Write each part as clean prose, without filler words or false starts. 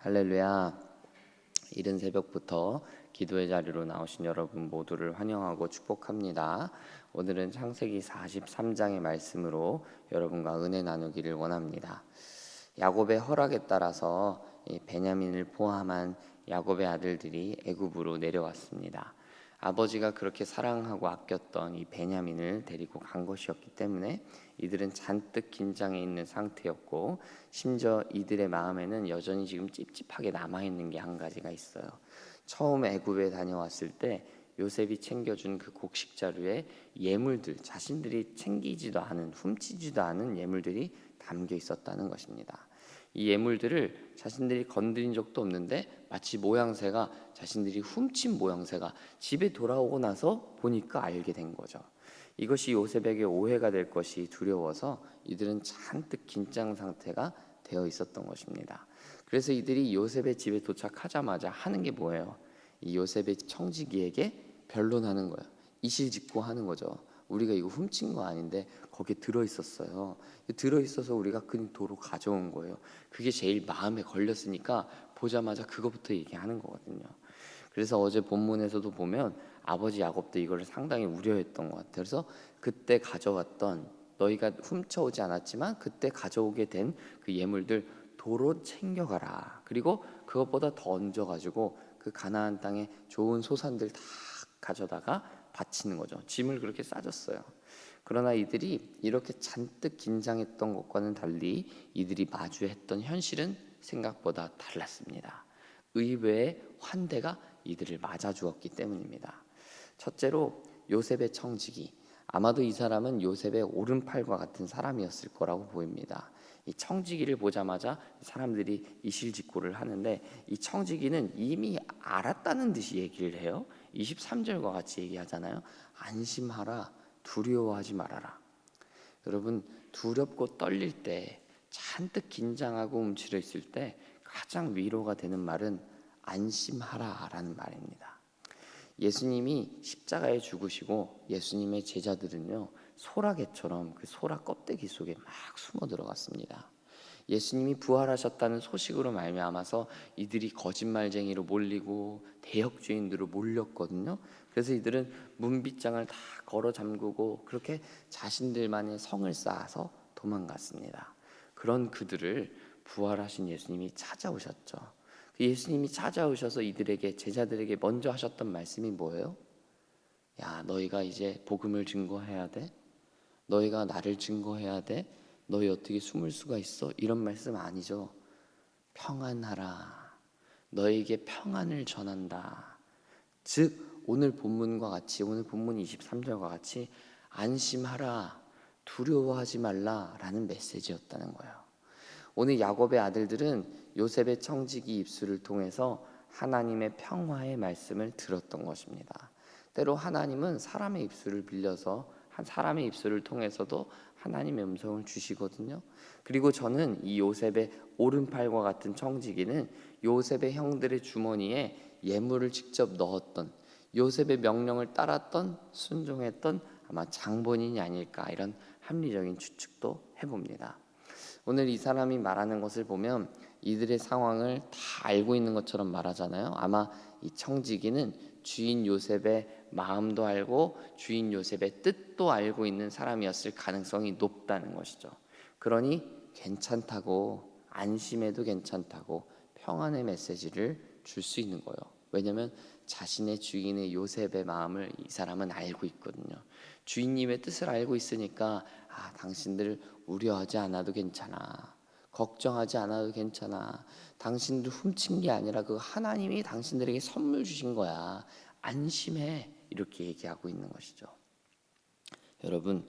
할렐루야. 이른 새벽부터 기도의 자리로 나오신 여러분 모두를 환영하고 축복합니다. 오늘은 창세기 43장의 말씀으로 여러분과 은혜 나누기를 원합니다. 야곱의 허락에 따라서 베냐민을 포함한 야곱의 아들들이 애굽으로 내려왔습니다. 아버지가 그렇게 사랑하고 아꼈던 이 베냐민을 데리고 간 것이었기 때문에 이들은 잔뜩 긴장해 있는 상태였고, 심지어 이들의 마음에는 여전히 지금 찝찝하게 남아있는 게 한 가지가 있어요. 처음 애굽에 다녀왔을 때 요셉이 챙겨준 그 곡식 자루에 예물들, 자신들이 챙기지도 않은, 훔치지도 않은 예물들이 담겨 있었다는 것입니다. 이 예물들을 자신들이 건드린 적도 없는데 마치 모양새가, 자신들이 훔친 모양새가 집에 돌아오고 나서 보니까 알게 된 거죠. 이것이 요셉에게 오해가 될 것이 두려워서 이들은 잔뜩 긴장 상태가 되어 있었던 것입니다. 그래서 이들이 요셉의 집에 도착하자마자 하는 게 뭐예요? 이 요셉의 청지기에게 변론하는 거예요. 이실직고 하는 거죠. 우리가 이거 훔친 거 아닌데 거기에 들어있었어요. 들어있어서 우리가 그냥 도로 가져온 거예요. 그게 제일 마음에 걸렸으니까 보자마자 그거부터 얘기하는 거거든요. 그래서 어제 본문에서도 보면 아버지 야곱도 이걸 상당히 우려했던 것 같아요. 그래서 그때 가져왔던, 너희가 훔쳐오지 않았지만 그때 가져오게 된 그 예물들 도로 챙겨가라. 그리고 그것보다 더 얹어가지고 그 가나안 땅에 좋은 소산들 다 가져다가 바치는 거죠. 짐을 그렇게 싸줬어요. 그러나 이들이 이렇게 잔뜩 긴장했던 것과는 달리 이들이 마주했던 현실은 생각보다 달랐습니다. 의외의 환대가 이들을 맞아주었기 때문입니다. 첫째로 요셉의 청지기, 아마도 이 사람은 요셉의 오른팔과 같은 사람이었을 거라고 보입니다. 이 청지기를 보자마자 사람들이 이실직고를 하는데, 이 청지기는 이미 알았다는 듯이 얘기를 해요. 23절과 같이 얘기하잖아요. 안심하라, 두려워하지 말아라. 여러분, 두렵고 떨릴 때, 잔뜩 긴장하고 움츠려 있을 때 가장 위로가 되는 말은 안심하라 라는 말입니다. 예수님이 십자가에 죽으시고 예수님의 제자들은요, 소라게처럼 그 소라 껍데기 속에 막 숨어 들어갔습니다. 예수님이 부활하셨다는 소식으로 말미암아서 이들이 거짓말쟁이로 몰리고 대역죄인들로 몰렸거든요. 그래서 이들은 문빗장을 다 걸어 잠그고 그렇게 자신들만의 성을 쌓아서 도망갔습니다. 그런 그들을 부활하신 예수님이 찾아오셨죠. 그 예수님이 찾아오셔서 이들에게, 제자들에게 먼저 하셨던 말씀이 뭐예요? 야, 너희가 이제 복음을 증거해야 돼? 너희가 나를 증거해야 돼? 너희 어떻게 숨을 수가 있어? 이런 말씀 아니죠. 평안하라. 너희에게 평안을 전한다. 즉 오늘 본문과 같이, 오늘 본문 23절과 같이 안심하라, 두려워하지 말라라는 메시지였다는 거예요. 오늘 야곱의 아들들은 요셉의 청지기 입술을 통해서 하나님의 평화의 말씀을 들었던 것입니다. 때로 하나님은 사람의 입술을 빌려서, 한 사람의 입술을 통해서도 하나님의 음성을 주시거든요. 그리고 저는 이 요셉의 오른팔과 같은 청지기는 요셉의 형들의 주머니에 예물을 직접 넣었던, 요셉의 명령을 따랐던, 순종했던 아마 장본인이 아닐까, 이런 합리적인 추측도 해봅니다. 오늘 이 사람이 말하는 것을 보면 이들의 상황을 다 알고 있는 것처럼 말하잖아요. 아마 이 청지기는 주인 요셉의 마음도 알고 주인 요셉의 뜻도 알고 있는 사람이었을 가능성이 높다는 것이죠. 그러니 괜찮다고, 안심해도 괜찮다고 평안의 메시지를 줄 수 있는 거예요. 왜냐하면 자신의 주인의 요셉의 마음을 이 사람은 알고 있거든요. 주인님의 뜻을 알고 있으니까, 당신들 우려하지 않아도 괜찮아, 걱정하지 않아도 괜찮아, 당신들 훔친 게 아니라 그 하나님이 당신들에게 선물 주신 거야, 안심해, 이렇게 얘기하고 있는 것이죠. 여러분,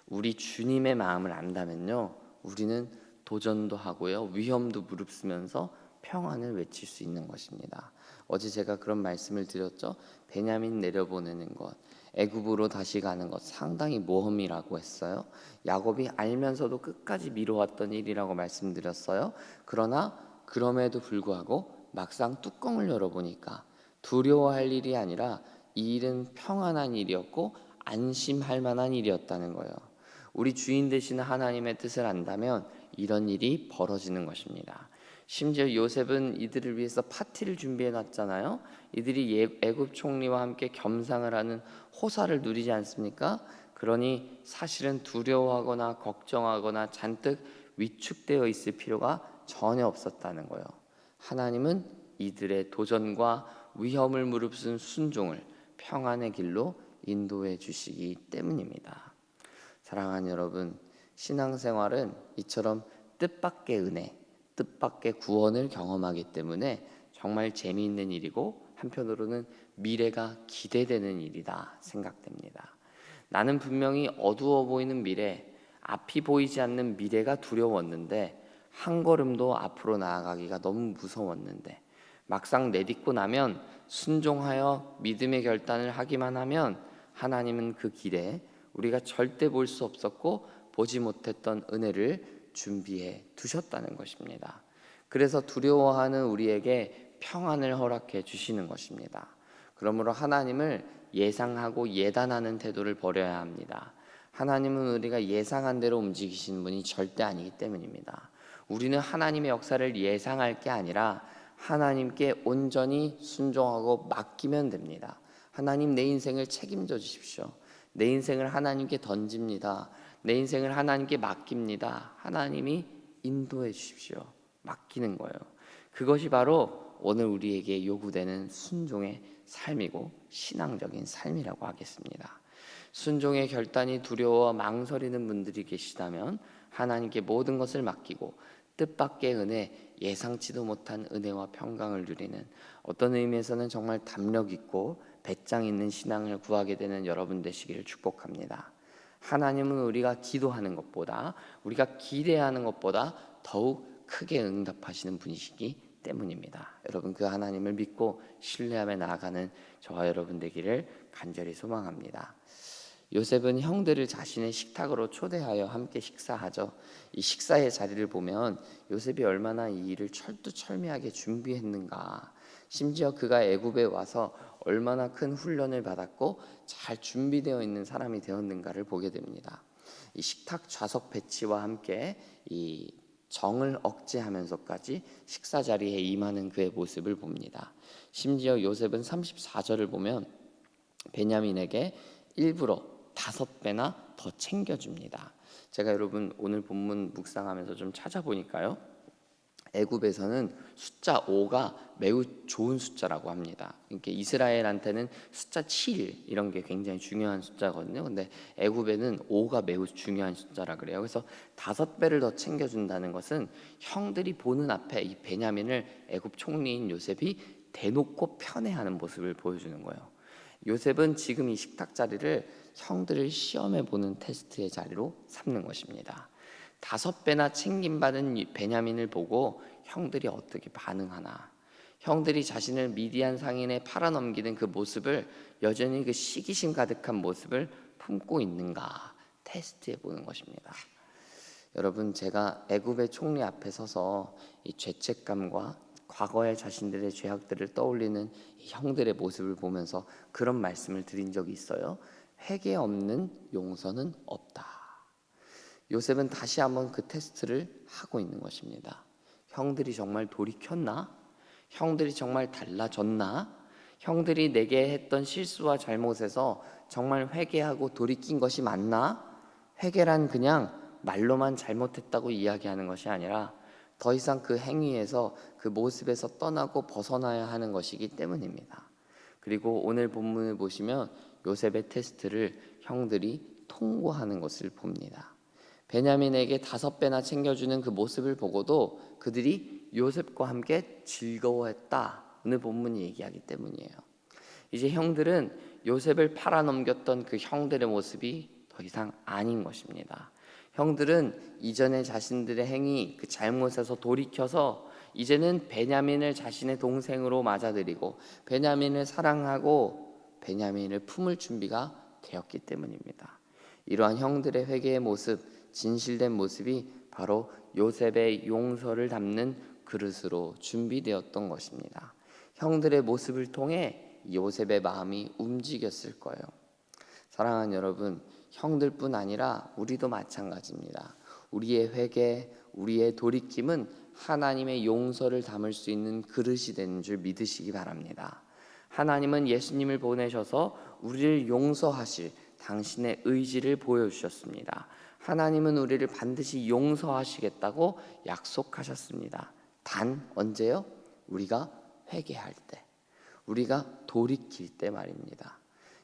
우리 주님의 마음을 안다면요, 우리는 도전도 하고요, 위험도 무릅쓰면서 평안을 외칠 수 있는 것입니다. 어제 제가 그런 말씀을 드렸죠. 베냐민 내려보내는 것, 애굽으로 다시 가는 것, 상당히 모험이라고 했어요. 야곱이 알면서도 끝까지 미뤄왔던 일이라고 말씀드렸어요. 그러나 그럼에도 불구하고 막상 뚜껑을 열어보니까 두려워할 일이 아니라 이 일은 평안한 일이었고 안심할 만한 일이었다는 거예요. 우리 주인 되시는 하나님의 뜻을 안다면 이런 일이 벌어지는 것입니다. 심지어 요셉은 이들을 위해서 파티를 준비해 놨잖아요. 이들이 애굽 총리와 함께 겸상을 하는 호사를 누리지 않습니까? 그러니 사실은 두려워하거나 걱정하거나 잔뜩 위축되어 있을 필요가 전혀 없었다는 거예요. 하나님은 이들의 도전과 위험을 무릅쓴 순종을 평안의 길로 인도해 주시기 때문입니다. 사랑하는 여러분, 신앙생활은 이처럼 뜻밖의 은혜, 뜻밖의 구원을 경험하기 때문에 정말 재미있는 일이고 한편으로는 미래가 기대되는 일이다 생각됩니다. 나는 분명히 어두워 보이는 미래, 앞이 보이지 않는 미래가 두려웠는데 한 걸음도 앞으로 나아가기가 너무 무서웠는데 막상 내딛고 나면 순종하여 믿음의 결단을 하기만 하면 하나님은 그 길에 우리가 절대 볼 수 없었고 보지 못했던 은혜를 준비해 두셨다는 것입니다. 그래서 두려워하는 우리에게 평안을 허락해 주시는 것입니다. 그러므로 하나님을 예상하고 예단하는 태도를 버려야 합니다. 하나님은 우리가 예상한 대로 움직이시는 분이 절대 아니기 때문입니다. 우리는 하나님의 역사를 예상할 게 아니라 하나님께 온전히 순종하고 맡기면 됩니다. 하나님, 내 인생을 책임져 주십시오. 내 인생을 하나님께 던집니다. 내 인생을 하나님께 맡깁니다. 하나님이 인도해 주십시오. 맡기는 거예요. 그것이 바로 오늘 우리에게 요구되는 순종의 삶이고 신앙적인 삶이라고 하겠습니다. 순종의 결단이 두려워 망설이는 분들이 계시다면 하나님께 모든 것을 맡기고 뜻밖의 은혜, 예상치도 못한 은혜와 평강을 누리는, 어떤 의미에서는 정말 담력 있고 배짱 있는 신앙을 구하게 되는 여러분 되시기를 축복합니다. 하나님은 우리가 기도하는 것보다, 우리가 기대하는 것보다 더욱 크게 응답하시는 분이시기 때문입니다. 여러분, 그 하나님을 믿고 신뢰하며 나아가는 저와 여러분 되기를 간절히 소망합니다. 요셉은 형들을 자신의 식탁으로 초대하여 함께 식사하죠. 이 식사의 자리를 보면 요셉이 얼마나 이 일을 철두철미하게 준비했는가, 심지어 그가 애굽에 와서 얼마나 큰 훈련을 받았고 잘 준비되어 있는 사람이 되었는가를 보게 됩니다. 이 식탁 좌석 배치와 함께 이 정을 억제하면서까지 식사 자리에 임하는 그의 모습을 봅니다. 심지어 요셉은 34절을 보면 베냐민에게 일부러 5배나 더 챙겨줍니다. 제가 여러분 오늘 본문 묵상하면서 좀 찾아보니까요, 애굽에서는 숫자 5가 매우 좋은 숫자라고 합니다. 이렇게 이스라엘한테는 숫자 7 이런 게 굉장히 중요한 숫자거든요. 근데 애굽에는 5가 매우 중요한 숫자라 그래요. 그래서 5배를 더 챙겨준다는 것은 형들이 보는 앞에 이 베냐민을 애굽 총리인 요셉이 대놓고 편애하는 모습을 보여주는 거예요. 요셉은 지금 이 식탁 자리를 형들을 시험해 보는 테스트의 자리로 삼는 것입니다. 5배나 챙김받은 베냐민을 보고 형들이 어떻게 반응하나, 형들이 자신을 미디안 상인에 팔아넘기는 그 모습을, 여전히 그 시기심 가득한 모습을 품고 있는가 테스트해 보는 것입니다. 여러분, 제가 애굽의 총리 앞에 서서 이 죄책감과 과거의 자신들의 죄악들을 떠올리는 이 형들의 모습을 보면서 그런 말씀을 드린 적이 있어요. 회개 없는 용서는 없다. 요셉은 다시 한번 그 테스트를 하고 있는 것입니다. 형들이 정말 돌이켰나? 형들이 정말 달라졌나? 형들이 내게 했던 실수와 잘못에서 정말 회개하고 돌이킨 것이 맞나? 회개란 그냥 말로만 잘못했다고 이야기하는 것이 아니라 더 이상 그 행위에서, 그 모습에서 떠나고 벗어나야 하는 것이기 때문입니다. 그리고 오늘 본문을 보시면 요셉의 테스트를 형들이 통과하는 것을 봅니다. 베냐민에게 5배나 챙겨주는 그 모습을 보고도 그들이 요셉과 함께 즐거워했다. 오늘 본문이 얘기하기 때문이에요. 이제 형들은 요셉을 팔아넘겼던 그 형들의 모습이 더 이상 아닌 것입니다. 형들은 이전에 자신들의 행위, 그 잘못에서 돌이켜서 이제는 베냐민을 자신의 동생으로 맞아들이고 베냐민을 사랑하고 베냐민을 품을 준비가 되었기 때문입니다. 이러한 형들의 회개의 모습, 진실된 모습이 바로 요셉의 용서를 담는 그릇으로 준비되었던 것입니다. 형들의 모습을 통해 요셉의 마음이 움직였을 거예요. 사랑하는 여러분, 형들뿐 아니라 우리도 마찬가지입니다. 우리의 회개, 우리의 돌이킴은 하나님의 용서를 담을 수 있는 그릇이 되는 줄 믿으시기 바랍니다. 하나님은 예수님을 보내셔서 우리를 용서하실 당신의 의지를 보여주셨습니다. 하나님은 우리를 반드시 용서하시겠다고 약속하셨습니다. 단 언제요? 우리가 회개할 때, 우리가 돌이킬 때 말입니다.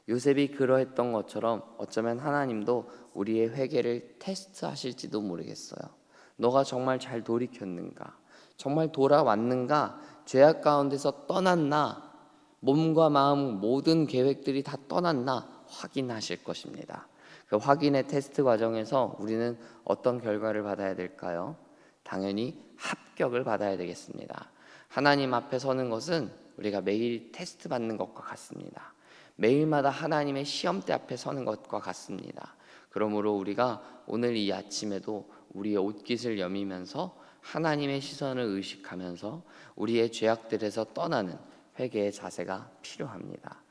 요셉이 그러했던 것처럼 어쩌면 하나님도 우리의 회개를 테스트하실지도 모르겠어요. 너가 정말 잘 돌이켰는가? 정말 돌아왔는가? 죄악 가운데서 떠났나? 몸과 마음 모든 계획들이 다 떠났나? 확인하실 것입니다. 그 확인의 테스트 과정에서 우리는 어떤 결과를 받아야 될까요? 당연히 합격을 받아야 되겠습니다. 하나님 앞에 서는 것은 우리가 매일 테스트 받는 것과 같습니다. 매일마다 하나님의 시험대 앞에 서는 것과 같습니다. 그러므로 우리가 오늘 이 아침에도 우리의 옷깃을 여미면서 하나님의 시선을 의식하면서 우리의 죄악들에서 떠나는 회개의 자세가 필요합니다.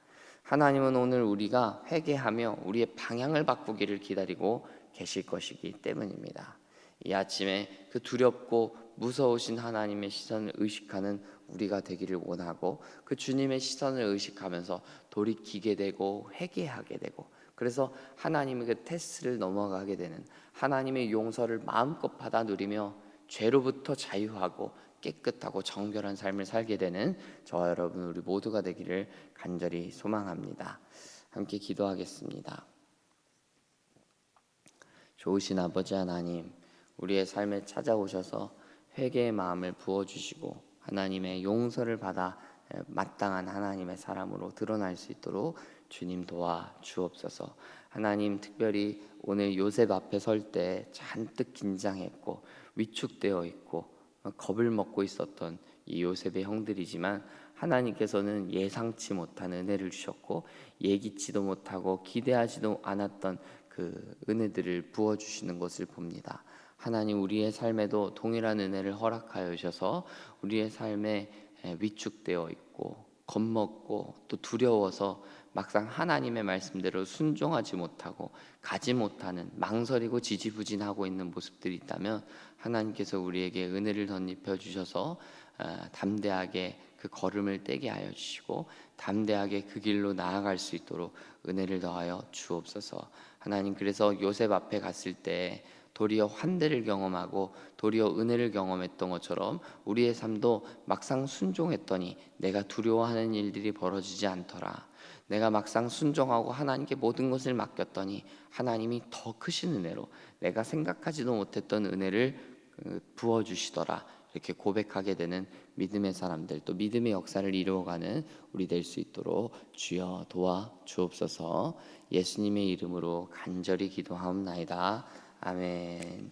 하나님은 오늘 우리가 회개하며 우리의 방향을 바꾸기를 기다리고 계실 것이기 때문입니다. 이 아침에 그 두렵고 무서우신 하나님의 시선을 의식하는 우리가 되기를 원하고, 그 주님의 시선을 의식하면서 돌이키게 되고 회개하게 되고, 그래서 하나님의 그 테스트를 넘어가게 되는, 하나님의 용서를 마음껏 받아 누리며 죄로부터 자유하고 깨끗하고 정결한 삶을 살게 되는 저와 여러분 우리 모두가 되기를 간절히 소망합니다. 함께 기도하겠습니다. 좋으신 아버지 하나님, 우리의 삶에 찾아오셔서 회개의 마음을 부어주시고 하나님의 용서를 받아 마땅한 하나님의 사람으로 드러날 수 있도록 주님 도와 주옵소서. 하나님, 특별히 오늘 요셉 앞에 설 때 잔뜩 긴장했고 위축되어 있고 겁을 먹고 있었던 이 요셉의 형들이지만, 하나님께서는 예상치 못한 은혜를 주셨고 예기치도 못하고 기대하지도 않았던 그 은혜들을 부어주시는 것을 봅니다. 하나님, 우리의 삶에도 동일한 은혜를 허락하여 주셔서 우리의 삶에 위축되어 있고 겁먹고 또 두려워서 막상 하나님의 말씀대로 순종하지 못하고 가지 못하는, 망설이고 지지부진하고 있는 모습들이 있다면 하나님께서 우리에게 은혜를 덧입혀 주셔서 담대하게 그 걸음을 떼게 하여 주시고 담대하게 그 길로 나아갈 수 있도록 은혜를 더하여 주옵소서. 하나님, 그래서 요셉 앞에 갔을 때 도리어 환대를 경험하고 도리어 은혜를 경험했던 것처럼 우리의 삶도 막상 순종했더니 내가 두려워하는 일들이 벌어지지 않더라. 내가 막상 순종하고 하나님께 모든 것을 맡겼더니 하나님이 더 크신 은혜로 내가 생각하지도 못했던 은혜를 부어주시더라. 이렇게 고백하게 되는 믿음의 사람들, 또 믿음의 역사를 이루어가는 우리 될 수 있도록 주여 도와 주옵소서. 예수님의 이름으로 간절히 기도하옵나이다. 아멘.